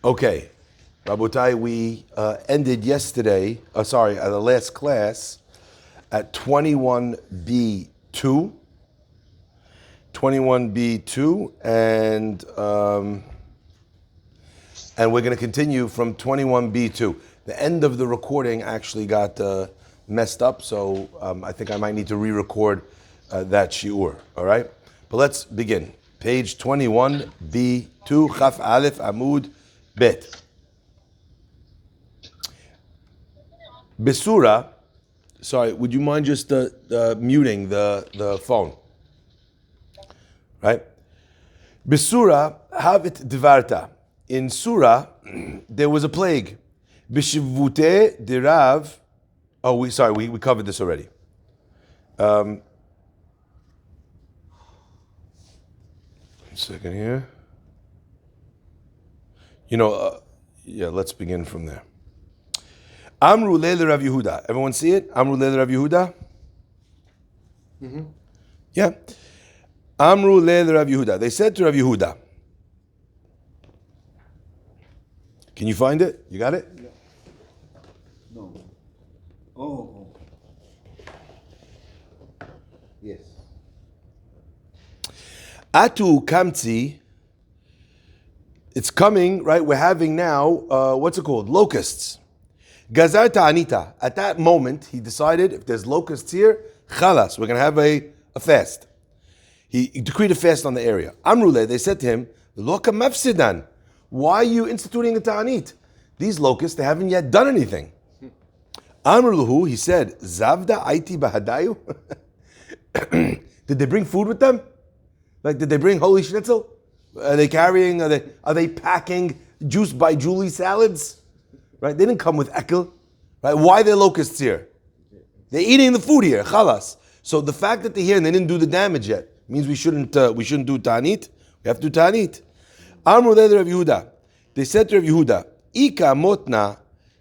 Okay, Rabotai, we ended yesterday, the last class at 21b2, 21b2, and we're going to continue from 21b2. The end of the recording actually got messed up, so I think I might need to re-record that shiur, all right? But let's begin. Page 21b2, Chaf Aleph Amud Bet. Besura, sorry, would you mind just muting the phone? Right? Besura havit divarta. In Surah, there was a plague. Bishivute dirav. Oh, we covered this already. One second here. Let's begin from there. Amru leil Rav Yehuda. Everyone see it? Amru leil Rav Yehuda? Mm-hmm. Yeah. Amru leil Rav Yehuda. They said to Rav Yehuda. Can you find it? You got it? Yeah. No. Oh. Yes. Atu kamtzi. It's coming, right? We're having now, what's it called? Locusts. Gazar Taanita. At that moment, he decided if there's locusts here, chalas, we're going to have a fast. He decreed a fast on the area. Amrule, they said to him, Loka mafsidan. Why are you instituting a Taanit? These locusts, they haven't yet done anything. Amruluhu, he said, Zavda aiti bahadayu. Did they bring food with them? Like, did they bring holy schnitzel? Are they packing juice by Julie salads? Right? They didn't come with ekel. Right? Why are there locusts here? They're eating the food here, chalas. So the fact that they're here and they didn't do the damage yet means we shouldn't do Taanit. We have to do Taanit. Amru Rav Yehuda. They said to Rav Yehuda, Ika motna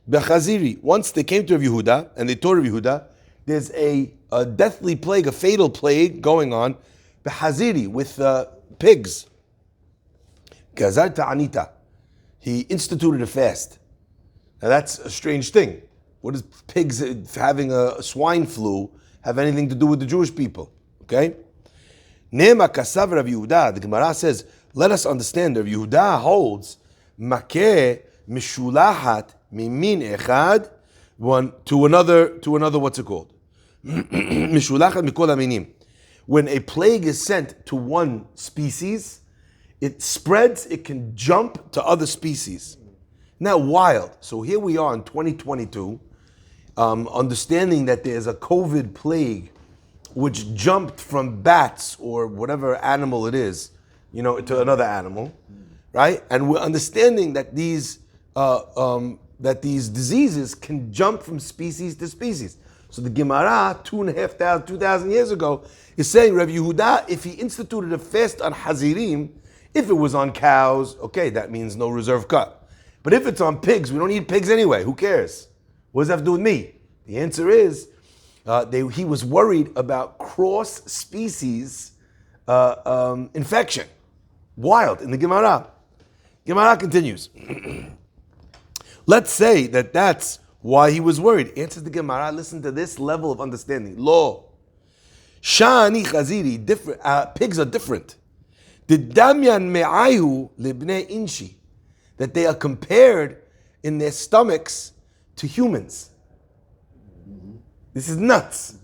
bechaziri. Once they came to Rav Yehuda and they told Rav Yehuda, there's a deathly plague, a fatal plague going on, bechaziri, with pigs. Gazar ta'anita. He instituted a fast. Now that's a strange thing. What does pigs having a swine flu have anything to do with the Jewish people? Okay? Nema kasav Rav Yehuda. The Gemara says, let us understand. Rav Yehuda holds makeh mishulahat mimin echad to another. What's it called? Mishulahat mikol aminim. When a plague is sent to one species, it spreads. It can jump to other species. Now, wild. So here we are in 2022, understanding that there's a COVID plague which jumped from bats or whatever animal it is, to another animal, right? And we're understanding that these diseases can jump from species to species. So the Gemara, 2,000 years ago, is saying, Rav Yehuda, if he instituted a fast on Hazirim, if it was on cows, okay, that means no reserve cut. But if it's on pigs, we don't eat pigs anyway. Who cares? What does that have to do with me? The answer is, he was worried about cross-species infection. Wild in the Gemara. Gemara continues. Let's say that that's why he was worried. Answers the Gemara. Listen to this level of understanding. Lo. Shani chaziri. Different. Pigs are different. The damyan me'ayu libnei inshi. That they are compared in their stomachs to humans. This is nuts.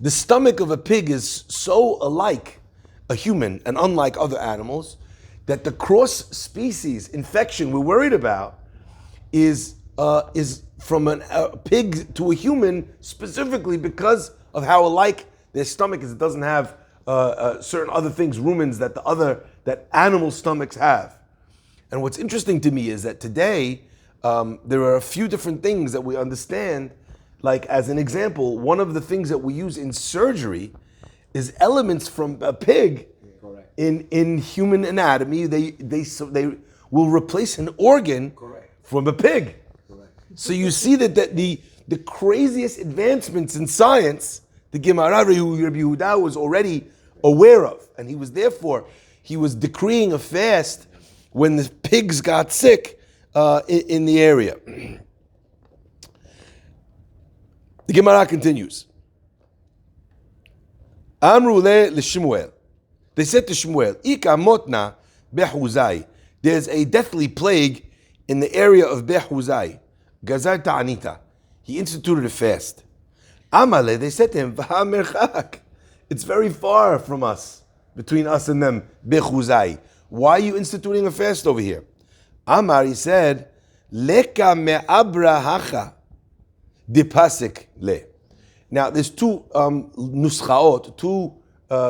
The stomach of a pig is so alike a human and unlike other animals that the cross-species infection we're worried about is from a pig to a human specifically because of how alike their stomach is. It doesn't have certain other things, rumens, that animal stomachs have. And what's interesting to me is that today, there are a few different things that we understand. Like, as an example, one of the things that we use in surgery is elements from a pig. Correct. In human anatomy. They will replace an organ. Correct. From a pig. Correct. So you see that the craziest advancements in science, the Gemara Rabbi Yehuda was already aware of. And he was decreeing a fast when the pigs got sick in the area. The Gemara continues. Amru le Shmuel. They said to Shmuel, Ika motna behuzai. There's a deathly plague in the area of Behuzai. Gazar Taanita. He instituted a fast. Amale, they said to him, V'hamerchak. It's very far from us, between us and them, Behuzai. Why are you instituting a fast over here? Amar, he said, Leka me'abra hacha dipasik le. Now, there's two nuschaot, two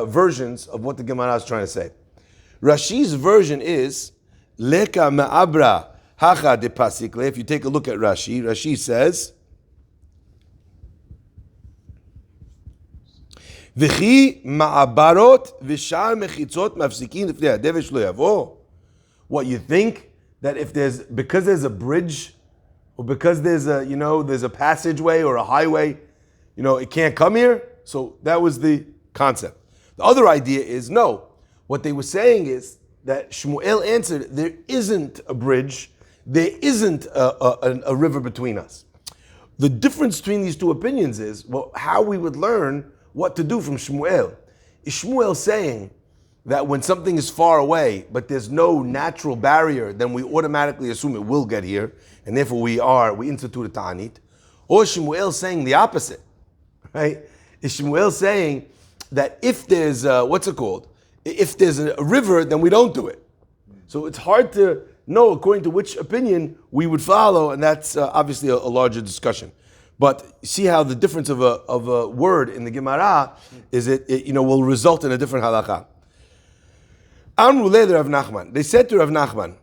versions of what the Gemara is trying to say. Rashi's version is Leka me'abra hacha dipasik le. If you take a look at Rashi, Rashi says, V'chi ma'abarot v'shar mechitzot mafsikin lifnei hadevesh lo yavo. What, you think that if because there's a bridge, or because there's a passageway or a highway, it can't come here? So that was the concept. The other idea is, no, what they were saying is that Shmuel answered, there isn't a bridge, there isn't a river between us. The difference between these two opinions is, how we would learn what to do from Shmuel. Is Shmuel saying that when something is far away, but there's no natural barrier, then we automatically assume it will get here, and therefore we institute a Taanit? Or is Shmuel saying the opposite, right? Is Shmuel saying that if there's, if there's a river, then we don't do it? So it's hard to know according to which opinion we would follow, and that's obviously a larger discussion. But see how the difference of a word in the Gemara is it will result in a different halakha. Amru le Rav Nachman. They said to Rav Nachman,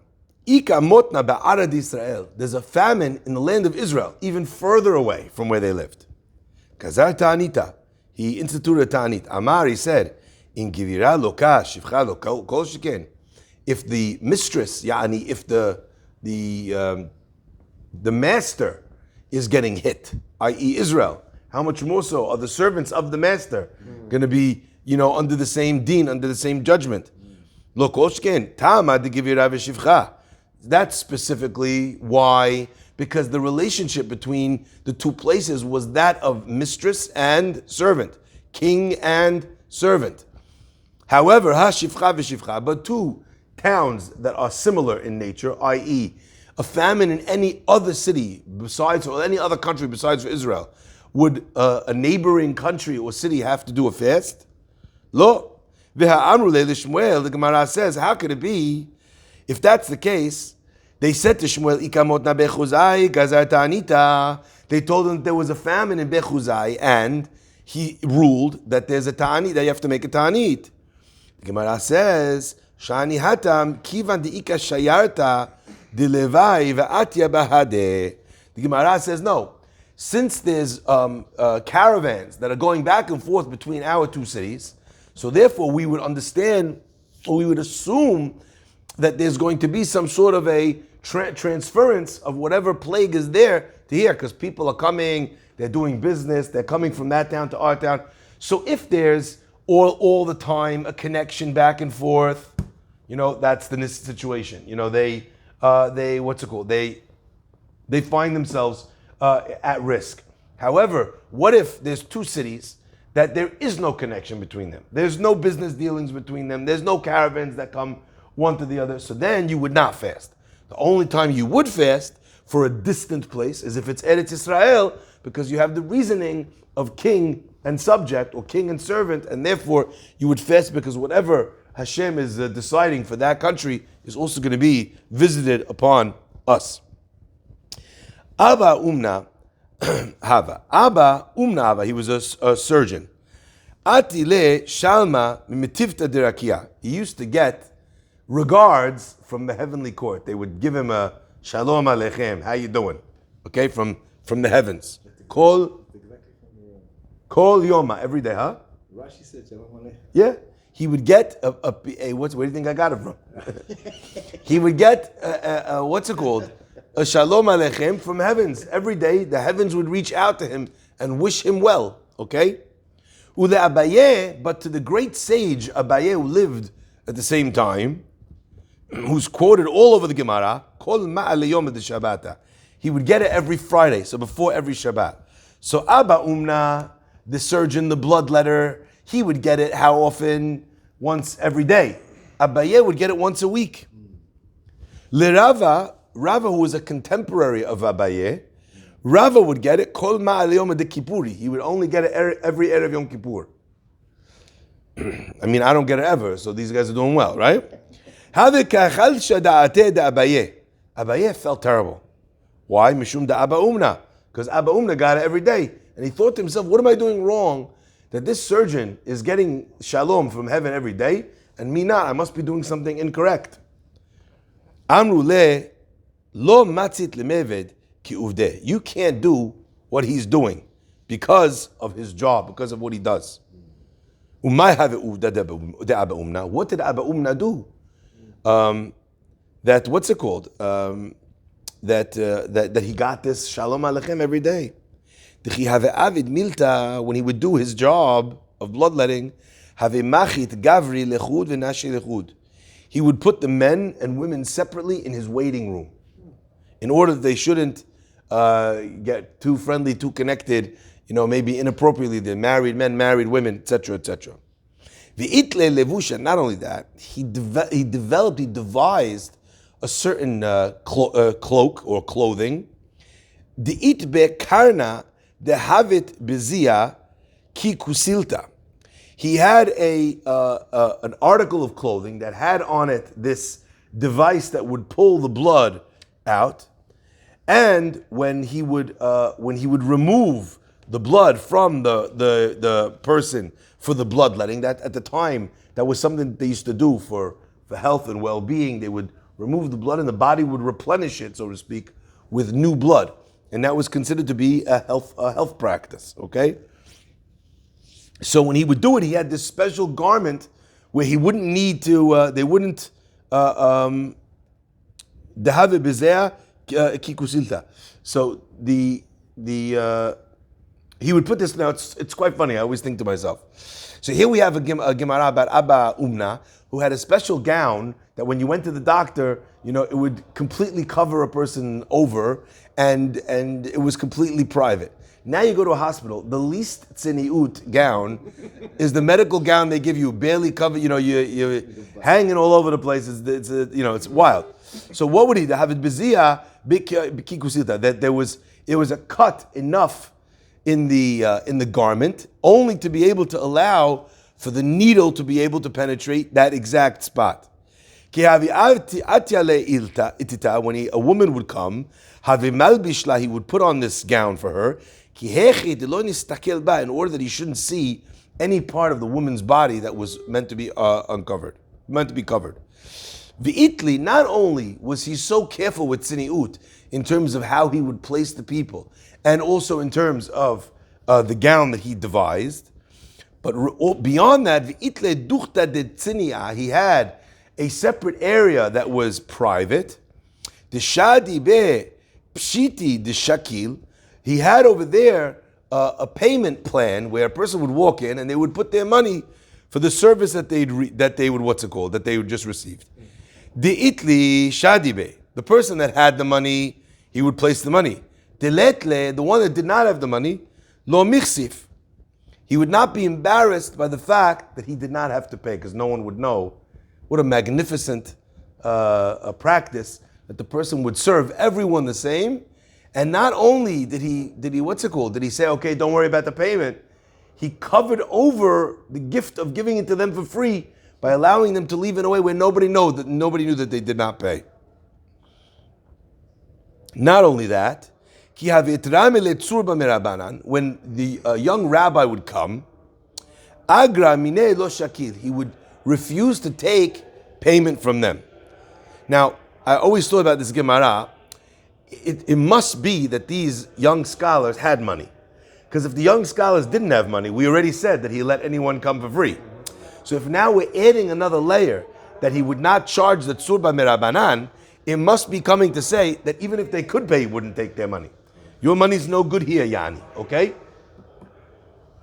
Ika motna ba'arad Israel. There's a famine in the land of Israel, even further away from where they lived. Kazar ta'anita. He instituted a ta'anit. Amar, he said, in givira loka shivcha loka kol sheken. If the mistress, yani, if the master is getting hit, i.e. Israel, how much more so are the servants of the master going to be, under the same deen, under the same judgment? That's specifically why, because the relationship between the two places was that of mistress and servant, king and servant. However, but two towns that are similar in nature, i.e. a famine in any other city besides, or any other country besides for Israel, would a neighboring country or city have to do a fast? Lo. The Gemara says, how could it be? If that's the case, they said to Shmuel, they told him that there was a famine in Bechuzai, and he ruled that there's a ta'anit, that you have to make a ta'anit. The Gemara says, Shani hatam kivan di'ika shayarta dilevai va'atya bahade. The Gemara says, no. Since there's caravans that are going back and forth between our two cities, so therefore we would understand, or we would assume that there's going to be some sort of a transference of whatever plague is there to here, because people are coming, they're doing business, they're coming from that town to our town. So if there's all the time a connection back and forth, that's the situation. They find themselves at risk. However, what if there's two cities that there is no connection between them? There's no business dealings between them. There's no caravans that come one to the other. So then you would not fast. The only time you would fast for a distant place is if it's Eretz Israel, because you have the reasoning of king and subject, or king and servant, and therefore you would fast because whatever Hashem is deciding for that country is also going to be visited upon us. Abba Umna Hava. Abba Umna Hava, he was a surgeon. Atile Shalma Mitivta Dirakia. He used to get regards from the heavenly court. They would give him a Shalom Aleichem, how you doing? Okay, from the heavens. Kol Yoma, every day, huh? Rashi said Shalom Aleichem. Yeah. He would get a where do you think I got it from? He would get a Shalom Aleichem from heavens. Every day, the heavens would reach out to him and wish him well. Okay? Ule Abaye, but to the great sage Abaye who lived at the same time, who's quoted all over the Gemara, Kol ma'al yom Shabbata. He would get it every Friday, so before every Shabbat. So Abba Umna, the surgeon, the bloodletter, he would get it how often? Once every day. Abaye would get it once a week. Rava, who was a contemporary of Abaye, Rava would get it Kol ma'al yom Kippuri. He would only get it every Erev Yom Kippur. I mean, I don't get it ever, so these guys are doing well, right? Abaye felt terrible. Why? Mishum da Abba Umna. Because Abba Umna got it every day. And he thought to himself, what am I doing wrong that this surgeon is getting shalom from heaven every day and me not? I must be doing something incorrect. Amru le lo matzit lemeved ki uvdeh. You can't do what he's doing because of his job, because of what he does. Umay have uvdeh de Abba Umna. What did Abba Umna do? That what's it called? That he got this shalom alechem every day. When he would do his job of bloodletting, he would put the men and women separately in his waiting room, in order that they shouldn't get too friendly, too connected, maybe inappropriately. They're married men, married women, etc., etc. Not only that, he devised a certain cloak or clothing. The itbe karna de havit bezia ki kusilta. He had an article of clothing that had on it this device that would pull the blood out, and when he would remove the blood from the person for the bloodletting, that at the time that was something that they used to do for health and well-being. They would remove the blood and the body would replenish it, so to speak, with new blood. And that was considered to be a health practice, okay? So when he would do it, he had this special garment where he wouldn't need to, they wouldn't, so he would put this, now it's quite funny, I always think to myself. So here we have a Gemara about Abba Umna, who had a special gown that when you went to the doctor, it would completely cover a person over, and it was completely private. Now you go to a hospital, the least tzeniut gown is the medical gown they give you, barely covered, you're hanging all over the place, it's wild. So what would he have it bezia bikikusita, that there was a cut enough in the garment, only to be able to allow for the needle to be able to penetrate that exact spot. When a woman would come, he would put on this gown for her, in order that he shouldn't see any part of the woman's body that was meant to be covered. Not only was he so careful with tziniut in terms of how he would place the people, and also in terms of the gown that he devised, but beyond that, he had a separate area that was private. He had over there a payment plan where a person would walk in and they would put their money for the service that they would just received. The person that had the money, he would place the money. The one that did not have the money, lo michsif. He would not be embarrassed by the fact that he did not have to pay, because no one would know. What a magnificent practice that the person would serve everyone the same. And not only did he say, okay, don't worry about the payment, he covered over the gift of giving it to them for free by allowing them to leave in a way where nobody knew that they did not pay. Not only that, when the young rabbi would come, he would refuse to take payment from them. Now, I always thought about this Gemara. It must be that these young scholars had money. Because if the young scholars didn't have money, we already said that he let anyone come for free. So if now we're adding another layer that he would not charge the tzurba merabanan, it must be coming to say that even if they could pay, he wouldn't take their money. Your money's no good here, Yani. Okay?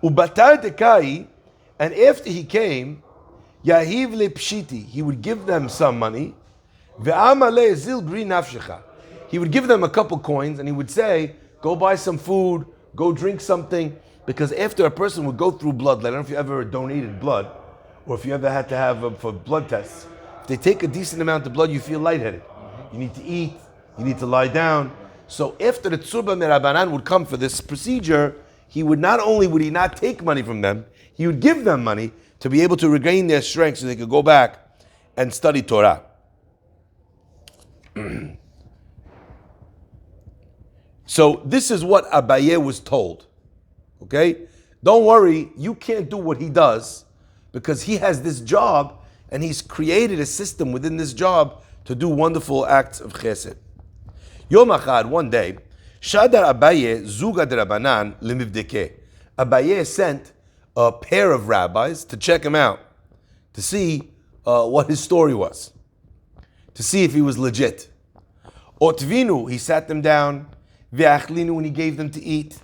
Ubatar dekai, and after he came, Yahiv le pshiti, he would give them some money, Ve'amale zil bri nafshecha. He would give them a couple coins and he would say, go buy some food, go drink something. Because after a person would go through blood, I don't know if you ever donated blood, or if you ever had to have for blood tests. If they take a decent amount of blood, you feel lightheaded. You need to eat, you need to lie down. So after the Tzurba Merabanan would come for this procedure, he would not only would he not take money from them, he would give them money to be able to regain their strength so they could go back and study Torah. So this is what Abaye was told. Okay? Don't worry, you can't do what he does because he has this job and he's created a system within this job to do wonderful acts of chesed. Yom Achad, one day, Shadar Abaye Zuga de Rabbanan lemivdeke. Abaye sent a pair of rabbis to check him out, to see what his story was, to see if he was legit. Otvinu, he sat them down. Ve'achlinu, and he gave them to eat.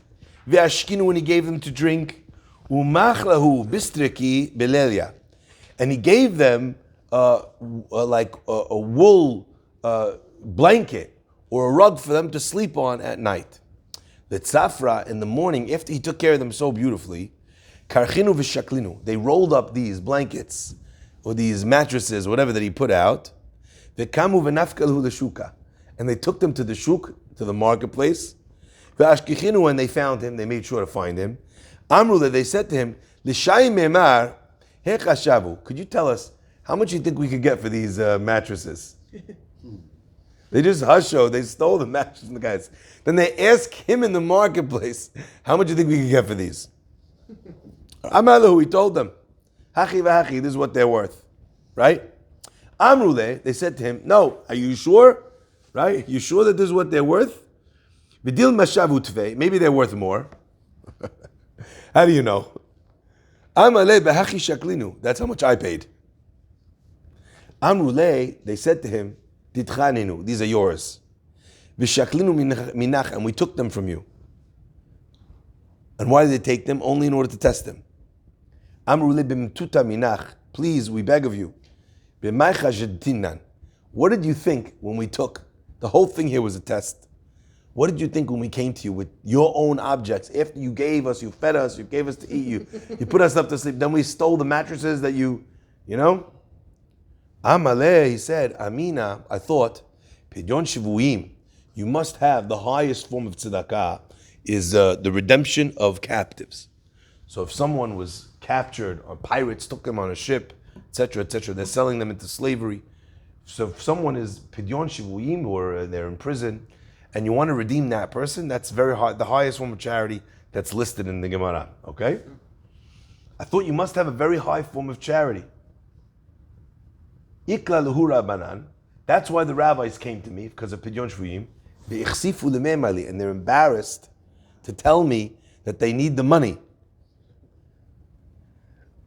Ve'ashkinu, and he gave them to drink. Umachlahu bistriki belelia, and he gave them like a wool blanket or a rug for them to sleep on at night. The tzafra, in the morning, after he took care of them so beautifully, karchinu v'shaklinu, they rolled up these blankets or these mattresses, whatever that he put out. Ve'kamu v'nafkalu l'shuka, and they took them to the shuk, to the marketplace. Ve'ashkichinu, and they found him, they made sure to find him. Amru, they said to him, L'shai memar hechashavu, could you tell us how much you think we could get for these mattresses? They just husho, they stole the mattress from the guys. Then they ask him in the marketplace, how much you think we could get for these? Amalahu, he told them, Hachi v'hachi, this is what they're worth. Right? Amrule, they said to him, no, are you sure? Right? You sure that this is what they're worth? Vidil mashavu tvei, maybe they're worth more. How do you know? Amale b'hachi shaklinu, that's how much I paid. Amrule, they said to him, Ditchaninu, these are yours. Vishaklinu minach, and we took them from you. And why did they take them? Only in order to test them. Amrule b'mtuta minach, please, we beg of you. B'maycha jedtinan, what did you think when we took? The whole thing here was a test. What did you think when we came to you with your own objects? After you gave us, you fed us, you gave us to eat, you put us up to sleep, then we stole the mattresses that you know? Amaleh, he said, Amina, I thought, Pidyon Shivuim, you must have the highest form of tzedakah, is the redemption of captives. So if someone was captured or pirates took them on a ship, etc., they're selling them into slavery. So if someone is Pidyon Shivuim or they're in prison, and you want to redeem that person, that's very hard, the highest form of charity that's listed in the Gemara, okay? I thought you must have a very high form of charity. Ikla lehu rabbanan. That's why the rabbis came to me, because of Pidyon Shvuyim. Ve'echsifu lememali, and they're embarrassed to tell me that they need the money.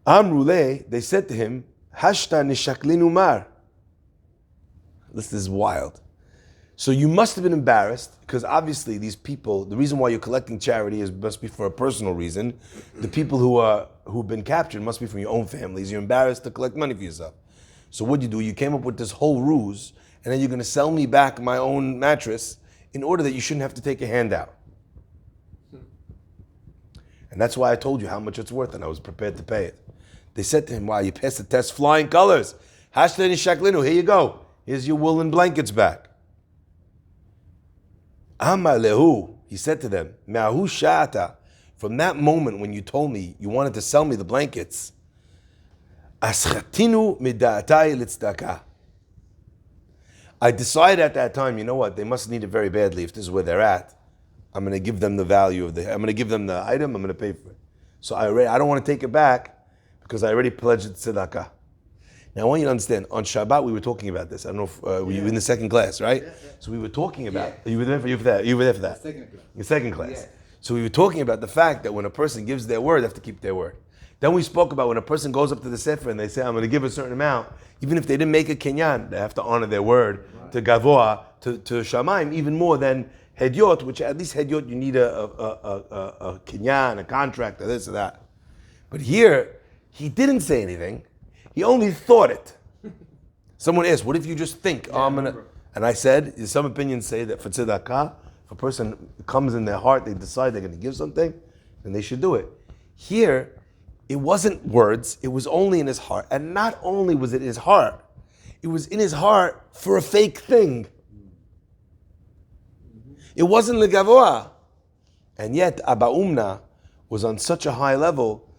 Amrule, they said to him, Hashta nishaklinu mar. This is wild. So you must have been embarrassed, because obviously these people, the reason why you're collecting charity must be for a personal reason. The people who've been captured must be from your own families. You're embarrassed to collect money for yourself. So what do? You came up with this whole ruse, and then you're going to sell me back my own mattress in order that you shouldn't have to take a handout. And that's why I told you how much it's worth, and I was prepared to pay it. They said to him, wow, you passed the test flying colors. Hashtan shaklinu, here you go. Here's your woolen blankets back. Amar lehu, he said to them, Ma'ahu sha'ata, from that moment when you told me you wanted to sell me the blankets, Aschatinu mida'atai litzdaka. I decided at that time, you know what, they must need it very badly if this is where they're at. I'm going to give them the value of I'm going to give them the item, I'm going to pay for it. So I don't want to take it back because I already pledged it tzedakah. Now I want you to understand, on Shabbat we were talking about this. I don't know if were you in the second class, right? Yeah. So we were talking about, you were there for that? You were there for that? Second class. Your second class. Yeah. So we were talking about the fact that when a person gives their word, they have to keep their word. Then we spoke about when a person goes up to the Sefer and they say, I'm going to give a certain amount, even if they didn't make a kinyan, they have to honor their word, right, to Gavoa, to Shamayim, even more than Hedyot, which at least Hedyot you need a kinyan, a contract, or this or that. But here, he didn't say anything. He only thought it. Someone asked, what if you just think, oh, I'm gonna, and I said, some opinions say that for tzedakah, if a person comes in their heart, they decide they're gonna give something, then they should do it. Here, it wasn't words, it was only in his heart. And not only was it in his heart, it was in his heart for a fake thing. It wasn't legavoa. And yet, Abba Umna was on such a high level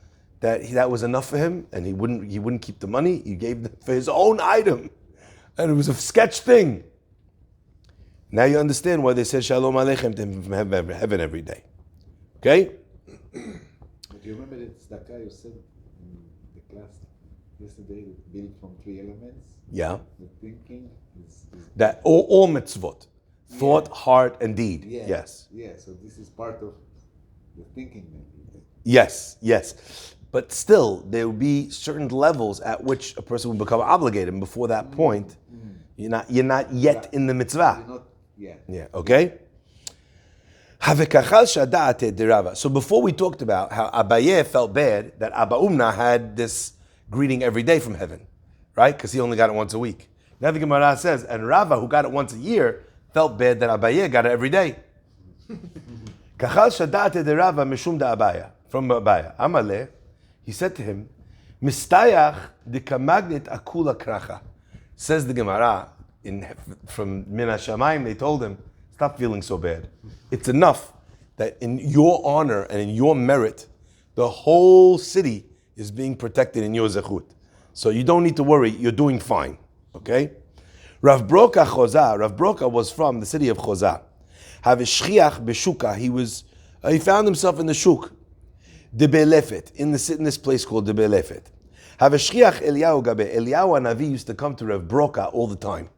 that that was enough for him, and he wouldn't keep the money. He gave them for his own item, and it was a sketch thing. Now you understand why they said Shalom Aleichem to him from heaven every day. Okay? But you remember the tzedakah you said in the class yesterday, built from 3 elements? Yeah. The thinking is That all mitzvot, thought, heart, and deed. yeah. Yes. Yeah, so this is part of the thinking maybe. Yes. But still, there will be certain levels at which a person will become obligated. And before that point, you're not yet in the mitzvah. You're not, Yeah, okay? So before we talked about how Abaye felt bad that Abba Umna had this greeting every day from heaven, right? Because he only got it once a week. Now the Gemara says, and Rava, who got it once a year, felt bad that Abaye got it every day. Kachal shadate de Rava mishum da Abaya, from Abaya. Amale, he said to him, Mistayach de kamagnet akula kracha. Says the Gemara, from Min HaShamayim, they told him, stop feeling so bad. It's enough that in your honor and in your merit, the whole city is being protected in your zechut. So you don't need to worry, you're doing fine. Okay? Rav Broka was from the city of Choza. Havishchiach beshuka, he found himself in the shuk. De Belefet, in this place called De Belefet. Havishchiach Eliyahu Gabe, Eliyahu Hanavi used to come to Rav Broka all the time.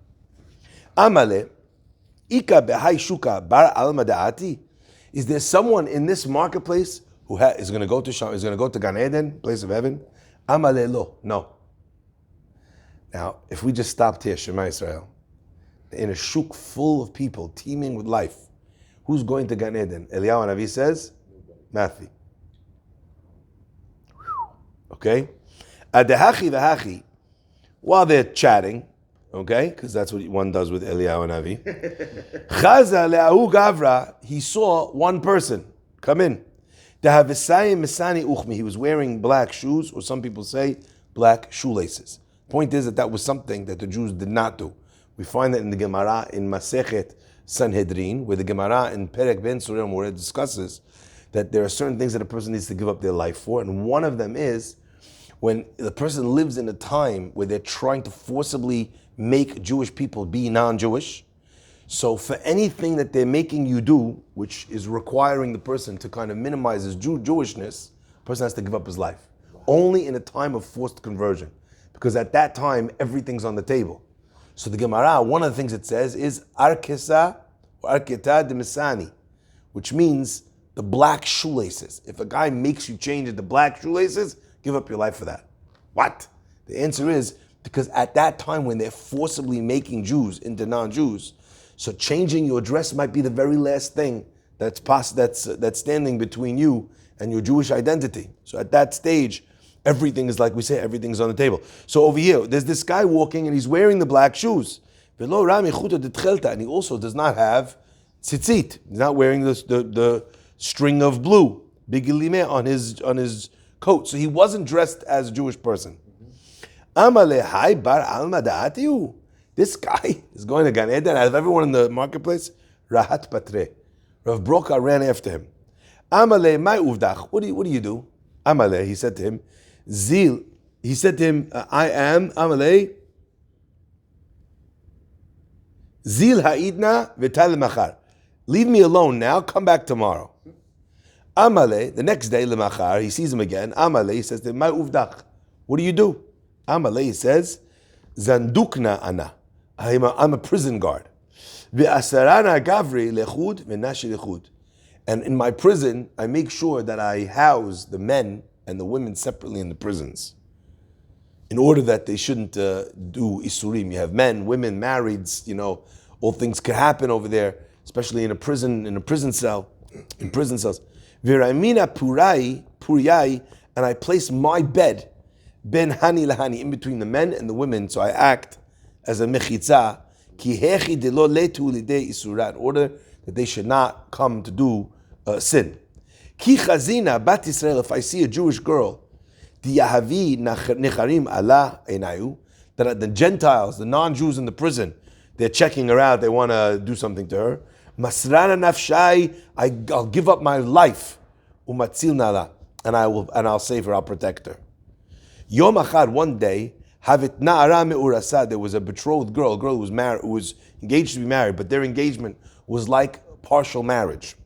Amale, Ika behai shuka bar alma da'ati. Is there someone in this marketplace who is going to go to Sham, is going to go to Gan Eden, place of heaven? Amale lo, no. Now, if we just stopped here, Shema Israel, in a shuk full of people, teeming with life, who's going to Gan Eden? Eliyahu Hanavi says, Matthew. Okay? Adehachi v'hachi, while they're chatting, okay, because that's what one does with Eliyahu Hanavi. Chaza le'ahu gavra, he saw one person come in. Dehavisayim misani uchmi, he was wearing black shoes, or some people say black shoelaces. Point is that was something that the Jews did not do. We find that in the Gemara in Masechet Sanhedrin, where the Gemara in Perek Ben Surim, where it discusses that there are certain things that a person needs to give up their life for, and one of them is when the person lives in a time where they're trying to forcibly make Jewish people be non-Jewish. So for anything that they're making you do, which is requiring the person to kind of minimize his Jewishness, the person has to give up his life. Only in a time of forced conversion. Because at that time, everything's on the table. So the Gemara, one of the things it says is Arkesa or Arketa de Misani, which means the black shoelaces. If a guy makes you change into black shoelaces, give up your life for that. What? The answer is because at that time when they're forcibly making Jews into non-Jews, so changing your dress might be the very last thing that's standing between you and your Jewish identity. So at that stage, everything is like we say, everything's on the table. So over here, there's this guy walking and he's wearing the black shoes. And he also does not have tzitzit. He's not wearing the string of blue, bigilime on his coat. So he wasn't dressed as a Jewish person. Amalehai bar alma da'atiu. This guy is going to Gan Eden. Out of everyone in the marketplace, Rahat Patre. Rav Broka ran after him. Amaleh mai uvdach. What do you do? Amaleh, he said to him, Zil. He said to him, I am Amaleh. Zil ha'idna v'tal machar. Leave me alone now. Come back tomorrow. Amaleh. The next day, lemachar, he sees him again. Amaleh, he says to him, mai uvdach. What do you do? Amaleh, he says, Zandukna ana. I'm a prison guard. Ve'asarana gavri lechud ve'nashi lechud. And in my prison, I make sure that I house the men and the women separately in the prisons, in order that they shouldn't do isurim. You have men, women, marrieds. All things could happen over there, especially in a prison cell, in prison cells. Ve'ramina puriyai, and I place my bed ben hani lahani, in between the men and the women, so I act as a mechitza, ki hechi de lo letu lidei isura, in order that they should not come to do sin. Ki chazina bat Yisrael, if I see a Jewish girl, di yahavi necharim ala einayu, that the Gentiles, the non-Jews in the prison, they're checking her out, they want to do something to her. Masrana nafshai, I'll give up my life, umatzil nala, and I'll save her, I'll protect her. Yom achad, one day, havit na'ara me'urasa, there was a betrothed girl, a girl who was married, who was engaged to be married, but their engagement was like partial marriage.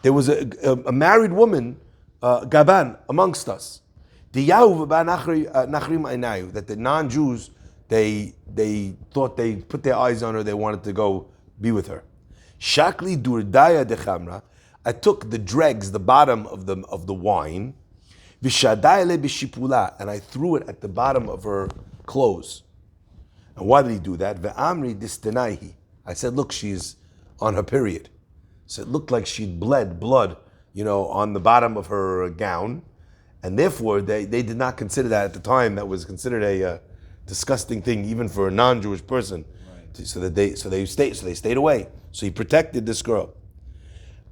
There was a married woman, Gaban, amongst us. That the non-Jews, they thought they put their eyes on her, they wanted to go be with her. Shakli durdaya de chamra, I took the dregs, the bottom of the wine, v'shadayale b'shipula, and I threw it at the bottom of her clothes. And why did he do that? Ve'amri distenaihi. I said, look, she's on her period. So it looked like she'd bled blood, on the bottom of her gown. And therefore, they did not consider that at the time. That was considered a disgusting thing, even for a non-Jewish person. Right. So they stayed away. So he protected this girl.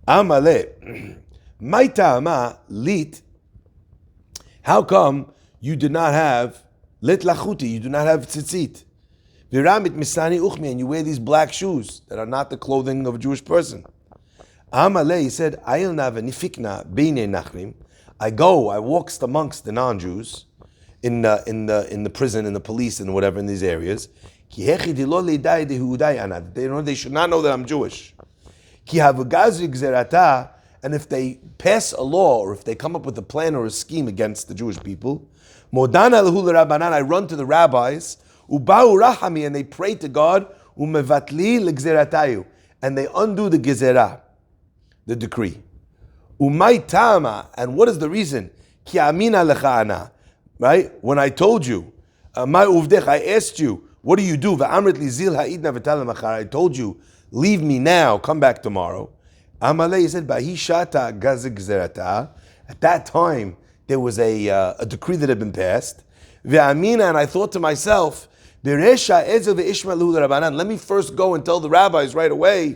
Amale, my ta'ama lit. How come you did not have lit lachuti? You do not have tzitzit. Viramit misani uchmi, and you wear these black shoes that are not the clothing of a Jewish person. Amale, he said, Ayilna v'nifikna b'nei nachrim. I walked amongst the non-Jews in the prison, in the police, and whatever in these areas. They should not know that I'm Jewish. And if they pass a law or if they come up with a plan or a scheme against the Jewish people, I run to the rabbis, and they pray to God, and they undo the gezerah, the decree. Umay tama, and what is the reason? Ki amina lecha ana, right? When I told you, my uvdech, I asked you, what do you do? Va'amrit li zil ha'idna v'talam achar. I told you, leave me now, come back tomorrow. Amalei, he said, Bahi shata gazik zerata. At that time, there was a decree that had been passed. Ve'amina, and I thought to myself, Beresha ezel ve'ishma lahu l'rabanan. Let me first go and tell the rabbis right away,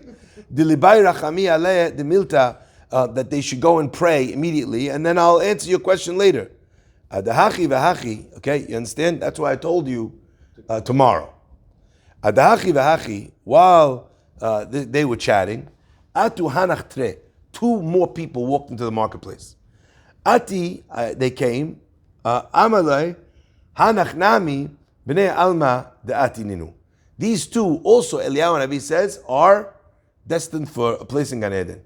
Dilibai rachami aleh demilta, that they should go and pray immediately, and then I'll answer your question later. Adahachi v'hachi, okay, you understand? That's why I told you tomorrow. Adahachi v'hachi, while they were chatting, atu hanach tre, two more people walked into the marketplace. Ati, they came, amalei, hanach nami, b'nei alma de'ati ninu. These two also, Eliyahu Navi says, are destined for a place in Gan Eden.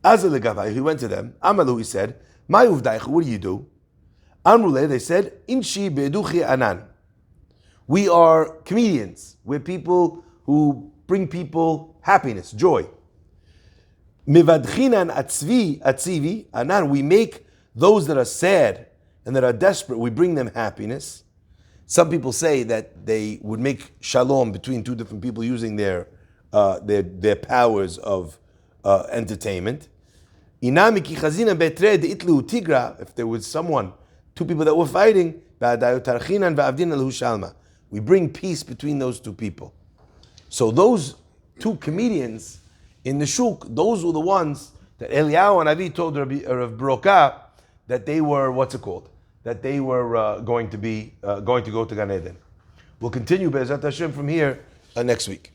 He went to them. Amalu, he said, "My uvdaich, what do you do?" Amrule, they said, "Inshi be'educhi anan." We are comedians. We're people who bring people happiness, joy. Mivadchinan atzivi anan. We make those that are sad and that are desperate. We bring them happiness. Some people say that they would make shalom between two different people using their powers of entertainment. If there was two people that were fighting, we bring peace between those two people. So those two comedians in the shuk, those were the ones that Eliyahu and Avi told Rav Broka that they were, that they were going to go to Gan Eden. We'll continue Be'ezrat Hashem from here next week.